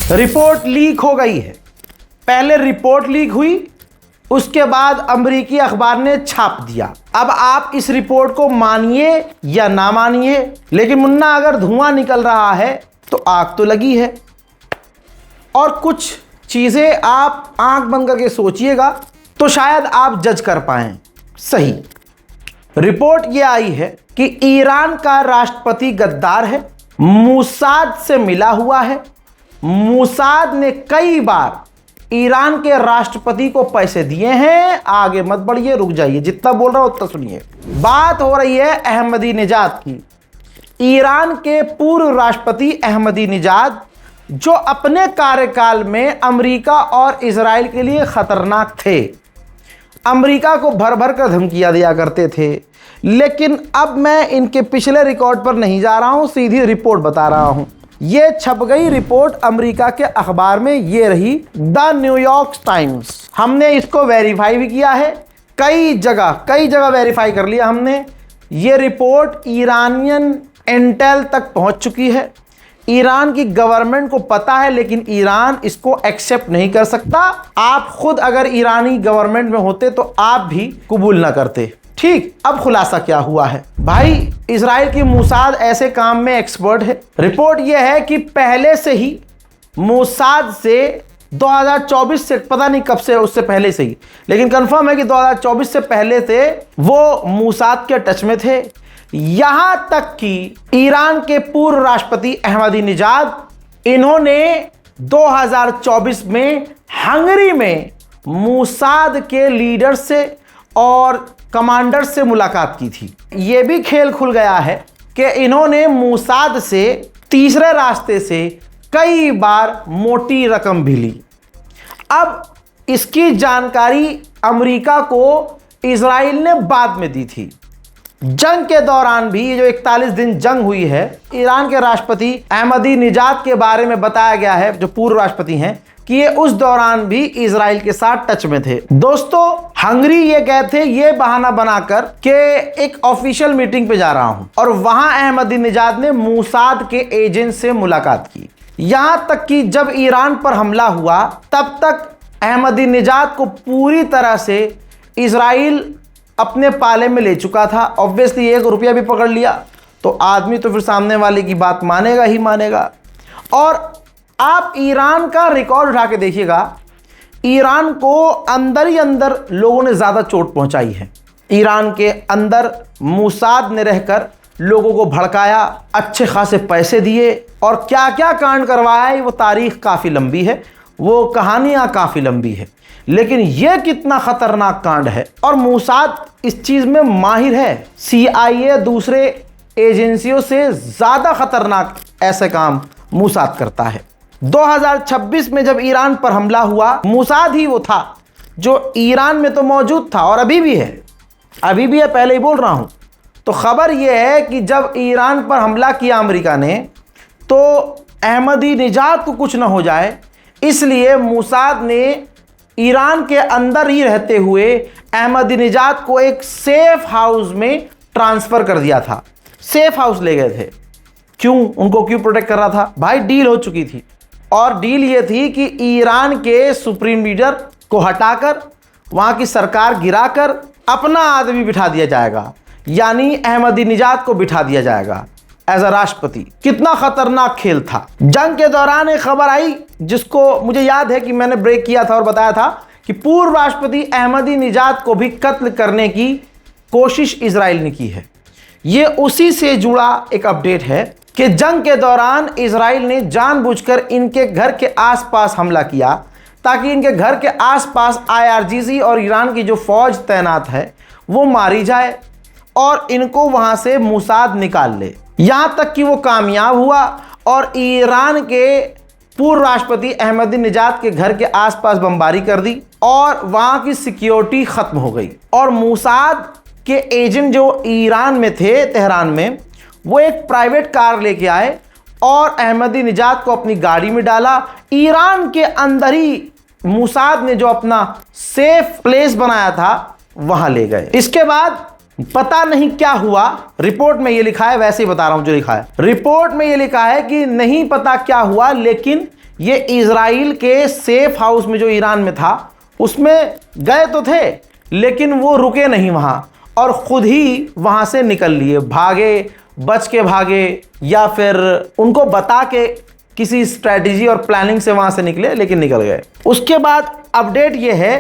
Report leak हो गई है। पहले रिपोर्ट लीक हुई, उसके बाद अमेरिकी अखबार ने छाप दिया। अब आप इस रिपोर्ट को मानिए या ना मानिए, लेकिन मुन्ना अगर धुआं निकल रहा है तो आग तो लगी है। और कुछ चीजें आप आंख बंद करके सोचिएगा तो शायद आप जज कर पाएं। सही रिपोर्ट यह आई है कि ईरान का राष्ट्रपति गद्दार है, मोसाद से मिला हुआ है। मोसाद ने कई बार ईरान के राष्ट्रपति को पैसे दिए हैं। आगे मत बढ़िए, रुक जाइए, जितना बोल रहा हूं उतना सुनिए। बात हो रही है अहमदीनेजाद की। ईरान के पूर्व राष्ट्रपति अहमदीनेजाद, जो अपने कार्यकाल में अमेरिका और इजराइल के लिए खतरनाक थे, अमेरिका को भर भर कर धमकियां दिया करते थे। लेकिन अब मैं इनके पिछले रिकॉर्ड पर नहीं जा रहा हूं, सीधी रिपोर्ट बता रहा हूं। ये छप गई रिपोर्ट अमेरिका के अखबार में, ये रही द न्यूयॉर्क टाइम्स। हमने इसको वेरीफाई भी किया है, कई जगह वेरीफाई कर लिया हमने। ये रिपोर्ट ईरानियन इंटेल तक पहुंच चुकी है। ईरान की गवर्नमेंट को पता है, लेकिन ईरान इसको एक्सेप्ट नहीं कर सकता। आप खुद अगर ईरानी गवर्नमेंट में होते तो आप भी कबूल ना करते। ठीक, अब खुलासा क्या हुआ है भाई। इजराइल की मोसाद ऐसे काम में एक्सपर्ट है। रिपोर्ट यह है कि पहले से ही मोसाद से 2024 से, पता नहीं कब से, उससे पहले से ही, लेकिन कंफर्म है कि 2024 से पहले से वो मोसाद के टच में थे। यहां तक कि ईरान के पूर्व राष्ट्रपति अहमदीनेजाद, इन्होंने 2024 में हंगरी में मोसाद के लीडर से और कमांडर से मुलाकात की थी। यह भी खेल खुल गया है कि इन्होंने मोसाद से तीसरे रास्ते से कई बार मोटी रकम भी ली। अब इसकी जानकारी अमेरिका को इजराइल ने बाद में दी थी। जंग के दौरान भी, जो 41 दिन जंग हुई है, ईरान के राष्ट्रपति अहमदीनेजाद के बारे में बताया गया है, जो पूर्व राष्ट्रपति हैं, कि ये उस दौरान भी इजराइल के साथ टच में थे। दोस्तों, हंगरी ये गए थे ये बहाना बनाकर कि एक ऑफिशियल मीटिंग पे जा रहा हूं, और वहां अहमदीनेजाद ने मोसाद के एजेंट से मुलाकात की। यहां तक कि जब ईरान पर हमला हुआ, तब तक अहमदीनेजाद को पूरी तरह से इजराइल अपने पाले में ले चुका था। ऑब्वियसली 1 रुपया भी पकड़ लिया तो आदमी तो फिर सामने वाले की बात मानेगा ही मानेगा। और आप ईरान का रिकॉर्ड उठा के देखिएगा, ईरान को अंदर ही अंदर लोगों ने ज्यादा चोट पहुंचाई है। ईरान के अंदर मोसाद ने रहकर लोगों को भड़काया, अच्छे खासे पैसे दिए, और क्या क्या कांड करवाया है वो तारीख काफी लंबी है, वो कहानियां काफी लंबी है। लेकिन यह कितना खतरनाक कांड है, और मोसाद इस चीज में माहिर है। CIA दूसरे एजेंसियों से ज्यादा खतरनाक ऐसे काम मोसाद करता है। 2026 में जब ईरान पर हमला हुआ, मोसाद ही वो था जो ईरान में तो मौजूद था और अभी भी है, पहले ही बोल रहा हूं। तो खबर यह है कि जब ईरान पर हमला किया अमेरिका ने, तो अहमदीनेजाद को कुछ ना हो जाए, इसलिए मोसाद ने ईरान के अंदर ही रहते हुए अहमदीनेजाद को एक सेफ हाउस में ट्रांसफर कर दिया था। सेफ हाउस ले गए थे। क्यों? उनको क्यों प्रोटेक्ट कर रहा था भाई? डील हो चुकी थी, और डील ये थी कि ईरान के सुप्रीम लीडर को हटाकर, वहां की सरकार गिराकर अपना आदमी बिठा दिया जाएगा, यानी अहमदीनेजाद को बिठा दिया जाएगा एज अ राष्ट्रपति। कितना खतरनाक खेल था। जंग के दौरान एक खबर आई, जिसको मुझे याद है कि मैंने ब्रेक किया था और बताया था कि पूर्व राष्ट्रपति अहमदीनेजाद को भी कत्ल करने की कोशिश इजराइल ने की है। ये उसी से जुड़ा एक अपडेट है कि जंग के दौरान इजराइल ने जानबूझकर इनके घर के आसपास हमला किया, ताकि इनके घर के आसपास IRGC और ईरान की जो फौज तैनात है वो मारी जाए और इनको वहां से मोसाद निकाल ले। यहां तक कि वो कामयाब हुआ और ईरान के पूर्व राष्ट्रपति अहमदीनेजाद के घर के आसपास बमबारी कर दी और वहां की सिक्योरिटी खत्म हो गई। और मोसाद के एजेंट जो ईरान में थे, तेहरान में, वो एक प्राइवेट कार लेके आए और अहमदीनेजाद को अपनी गाड़ी में डाला। ईरान के अंदर ही मोसाद ने जो अपना सेफ प्लेस बनाया था वहां ले गए। इसके बाद पता नहीं क्या हुआ, रिपोर्ट में ये लिखा है, वैसे ही बता रहा हूं जो लिखा है। रिपोर्ट में ये लिखा है कि नहीं पता क्या हुआ, लेकिन ये इजराइल के सेफ हाउस में जो ईरान में था उसमें गए तो थे, लेकिन वो रुके नहीं वहाँ और खुद ही वहाँ से निकल लिए, भागे, बच के भागे, या फिर उनको बता के किसी स्ट्रैटेजी और प्लानिंग से वहाँ से निकले, लेकिन निकल गए। उसके बाद अपडेट ये है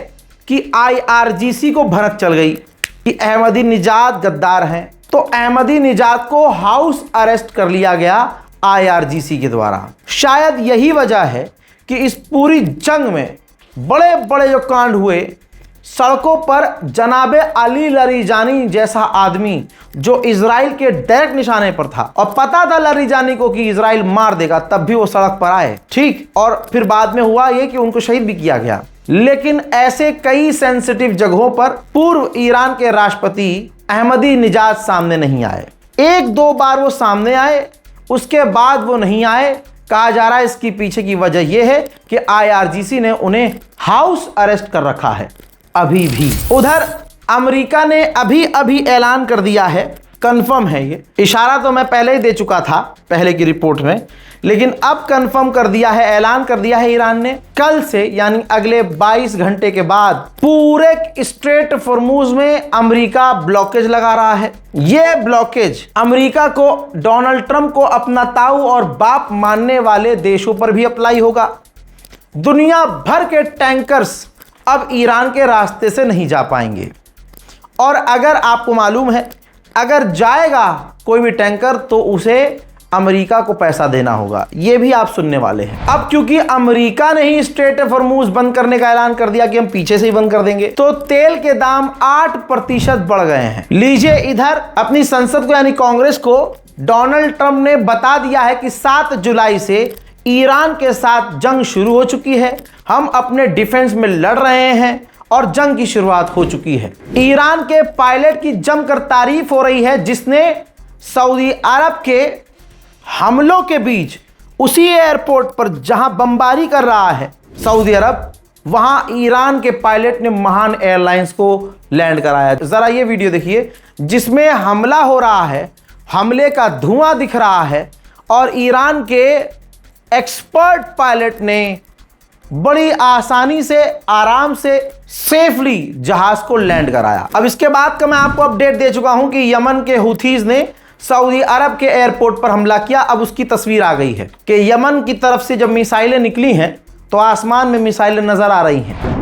कि IRGC को भनक चल गई कि अहमदी निजाद गद्दार हैं, तो अहमदी निजाद को हाउस अरेस्ट कर लिया गया IRGC के द्वारा। शायद यही वजह है कि इस पूरी जंग में बड़े बड़े जो कांड हुए, सड़कों पर जनाबे अली लरीजानी जैसा आदमी जो इजराइल के डायरेक्ट निशाने पर था और पता था लरीजानी को कि इजराइल मार देगा, तब भी वो सड़क पर आए, ठीक। और फिर बाद में हुआ ये कि उनको शहीद भी किया गया। लेकिन ऐसे कई सेंसिटिव जगहों पर पूर्व ईरान के राष्ट्रपति अहमदी निजाद सामने नहीं आए। एक दो बार वो सामने आए, उसके बाद वो नहीं आए। कहा जा रहा है इसकी पीछे की वजह यह है कि IRGC ने उन्हें हाउस अरेस्ट कर रखा है अभी भी। उधर अमेरिका ने अभी अभी ऐलान कर दिया है, कंफर्म है, ये इशारा तो मैं पहले ही दे चुका था पहले की रिपोर्ट में, लेकिन अब कंफर्म कर दिया है, ऐलान कर दिया है ईरान ने, कल से यानी अगले 22 घंटे के बाद पूरे स्ट्रेट फॉर्मूज में अमेरिका ब्लॉकेज लगा रहा है। यह ब्लॉकेज अमेरिका को, डोनाल्ड ट्रंप को अपना ताऊ और बाप मानने वाले देशों पर भी अप्लाई होगा। दुनिया भर के टैंकर्स अब ईरान के रास्ते से नहीं जा पाएंगे, और अगर आपको मालूम है अगर जाएगा कोई भी टैंकर तो उसे अमेरिका को पैसा देना होगा, यह भी आप सुनने वाले हैं। अब क्योंकि अमेरिका ने ही स्ट्रेट ऑफ हॉर्मूज बंद करने का ऐलान कर दिया कि हम पीछे से ही बंद कर देंगे, तो तेल के दाम 8% बढ़ गए हैं। लीजिए, इधर अपनी संसद को यानी कांग्रेस को डोनाल्ड ट्रंप ने बता दिया है कि 7 जुलाई से ईरान के साथ जंग शुरू हो चुकी है, हम अपने डिफेंस में लड़ रहे हैं और जंग की शुरुआत हो चुकी है। ईरान के पायलट की जमकर तारीफ हो रही है जिसने सऊदी अरब के हमलों के बीच उसी एयरपोर्ट पर जहां बमबारी कर रहा है सऊदी अरब, वहां ईरान के पायलट ने महान एयरलाइंस को लैंड कराया। जरा ये वीडियो देखिए जिसमें हमला हो रहा है, हमले का धुआं दिख रहा है और ईरान के एक्सपर्ट पायलट ने बड़ी आसानी से, आराम से, सेफली जहाज को लैंड कराया। अब इसके बाद का मैं आपको अपडेट दे चुका हूं कि यमन के हुथीज ने सऊदी अरब के एयरपोर्ट पर हमला किया। अब उसकी तस्वीर आ गई है कि यमन की तरफ से जब मिसाइलें निकली हैं तो आसमान में मिसाइलें नजर आ रही हैं।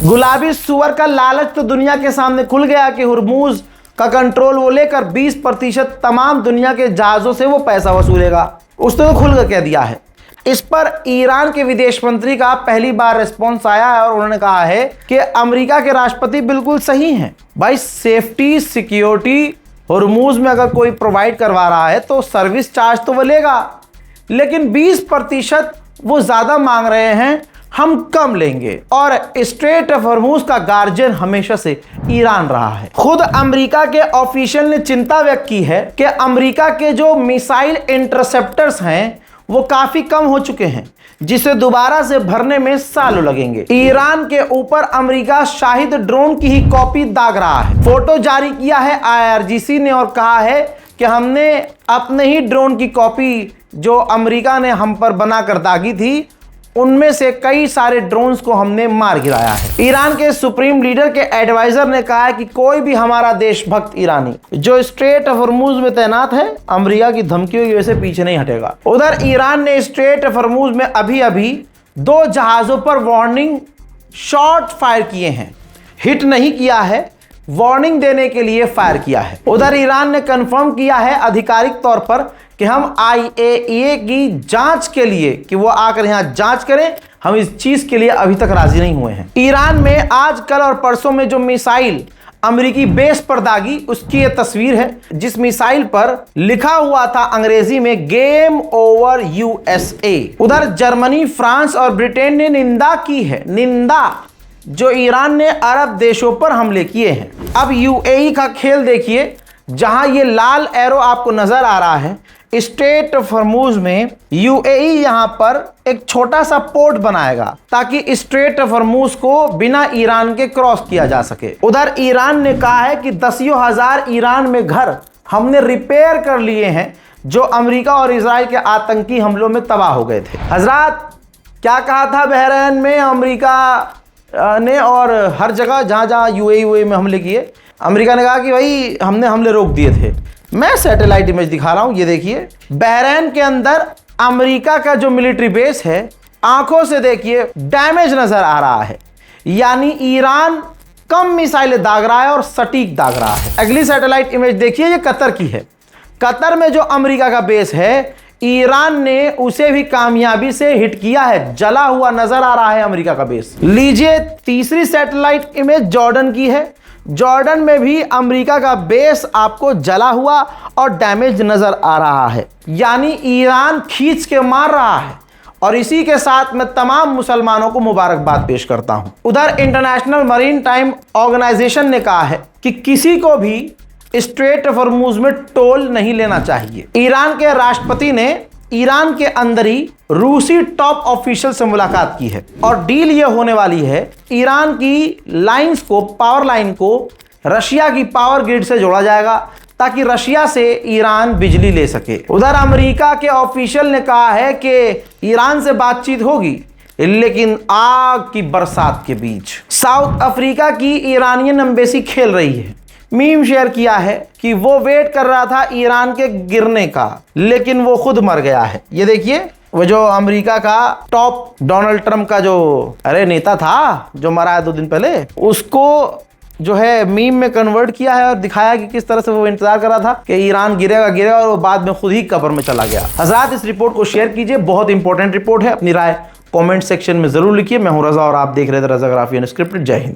गुलाबी सुअर का लालच तो दुनिया के सामने खुल गया कि हुर्मुज का कंट्रोल वो लेकर 20% तमाम दुनिया के जहाज़ों से वो पैसा वसूलेगा। उसने तो खुल कर कह दिया है। इस पर ईरान के विदेश मंत्री का पहली बार रिस्पॉन्स आया है और उन्होंने कहा है कि अमेरिका के राष्ट्रपति बिल्कुल सही हैं। भाई, सेफ्टी सिक्योरिटी हुर्मुज में अगर कोई प्रोवाइड करवा रहा है तो सर्विस चार्ज तो वो लेगा, लेकिन 20% वो ज़्यादा मांग रहे हैं, हम कम लेंगे। और स्ट्रेट ऑफ हॉर्मूज का गार्जियन हमेशा से ईरान रहा है। खुद अमेरिका के ऑफिशियल ने चिंता व्यक्त की है कि अमेरिका के जो मिसाइल इंटरसेप्टर्स हैं वो काफी कम हो चुके हैं, जिसे दोबारा से भरने में सालों लगेंगे। ईरान के ऊपर अमेरिका शाहिद ड्रोन की ही कॉपी दाग रहा है। फोटो जारी किया है IRGC ने और कहा है कि हमने अपने ही ड्रोन की कॉपी जो अमेरिका ने हम पर बनाकर दागी थी, उनमें से कई सारे ड्रोन्स को हमने मार गिराया है। ईरान के सुप्रीम लीडर के एडवाइजर ने कहा है कि कोई भी हमारा देशभक्त ईरानी जो स्ट्रेट ऑफ हॉर्मूज में तैनात है, अमेरिका की धमकियों की वजह से पीछे नहीं हटेगा। उधर ईरान ने स्ट्रेट ऑफ हॉर्मूज में अभी अभी 2 जहाजों पर वार्निंग शॉट फायर किए हैं, हिट नहीं किया है, वार्निंग देने के लिए फायर किया है। उधर ईरान ने कंफर्म किया है आधिकारिक तौर पर कि हम IAEA की जांच के लिए, कि वो आकर यहां जांच करें, हम इस चीज के लिए अभी तक राजी नहीं हुए हैं। ईरान में आज, कल और परसों में जो मिसाइल अमेरिकी बेस पर दागी, उसकी ये तस्वीर है जिस मिसाइल पर लिखा हुआ था अंग्रेजी में गेम ओवर USA। उधर जर्मनी, फ्रांस और ब्रिटेन ने निंदा की है, निंदा, जो ईरान ने अरब देशों पर हमले किए हैं। अब UAE का खेल देखिए, जहां ये लाल एरो आपको नजर आ रहा है, स्ट्रेट ऑफ हॉर्मुज में यूएई यहां पर एक छोटा सा पोर्ट बनाएगा ताकि स्ट्रेट ऑफ हॉर्मुज को बिना ईरान के क्रॉस किया जा सके। उधर ईरान ने कहा है कि दसियों हजार ईरान में घर हमने रिपेयर कर लिए हैं जो अमेरिका और इजराइल के आतंकी हमलों में तबाह हो गए थे। हजरात, क्या कहा था बहरीन में अमेरिका ने और हर जगह जहां जहां यूएई में हमले किए, अमेरिका ने कहा कि भाई हमने हमले रोक दिए थे। मैं सैटेलाइट इमेज दिखा रहा हूं, ये देखिए बहरीन के अंदर अमेरिका का जो मिलिट्री बेस है, आंखों से देखिए डैमेज नजर आ रहा है, यानी ईरान कम मिसाइलें दाग रहा है और सटीक दाग रहा है। अगली सैटेलाइट इमेज देखिए, ये कतर की है। कतर में जो अमेरिका का बेस है, ईरान ने उसे भी कामयाबी से हिट किया है, जला हुआ नजर आ रहा है अमेरिका का बेस। लीजिए तीसरी सैटेलाइट इमेज जॉर्डन की है। जॉर्डन में भी अमेरिका का बेस आपको जला हुआ और डैमेज नजर आ रहा है, यानी ईरान खींच के मार रहा है। और इसी के साथ मैं तमाम मुसलमानों को मुबारकबाद पेश करता हूं। उधर इंटरनेशनल मरीन टाइम ऑर्गेनाइजेशन ने कहा है कि किसी को भी स्ट्रेट ऑफ हॉर्मुज में टोल नहीं लेना चाहिए। ईरान के राष्ट्रपति ने ईरान के अंदर ही रूसी टॉप ऑफिशियल से मुलाकात की है और डील यह होने वाली है, ईरान की लाइंस को, पावर लाइन को रशिया की पावर ग्रिड से जोड़ा जाएगा ताकि रशिया से ईरान बिजली ले सके। उधर अमेरिका के ऑफिशियल ने कहा है कि ईरान से बातचीत होगी लेकिन आग की बरसात के बीच। साउथ अफ्रीका की ईरानियन एम्बेसी खेल रही है। मीम शेयर किया है कि वो वेट कर रहा था ईरान के गिरने का, लेकिन वो खुद मर गया है। ये देखिए, वो जो अमेरिका का टॉप डोनाल्ड ट्रंप का जो नेता था जो मरा है 2 दिन पहले, उसको जो है मीम में कन्वर्ट किया है और दिखाया कि किस तरह से वो इंतजार कर रहा था कि ईरान गिरेगा और वो बाद में खुद ही कब्र में चला गया। हजरात, इस रिपोर्ट को शेयर कीजिए, बहुत इंपॉर्टेंट रिपोर्ट है। अपनी राय कमेंट सेक्शन में जरूर लिखिए। मैं हूं रजा और आप देख रहे थे रजाग्राफी अनस्क्रिप्टेड। जय हिंद।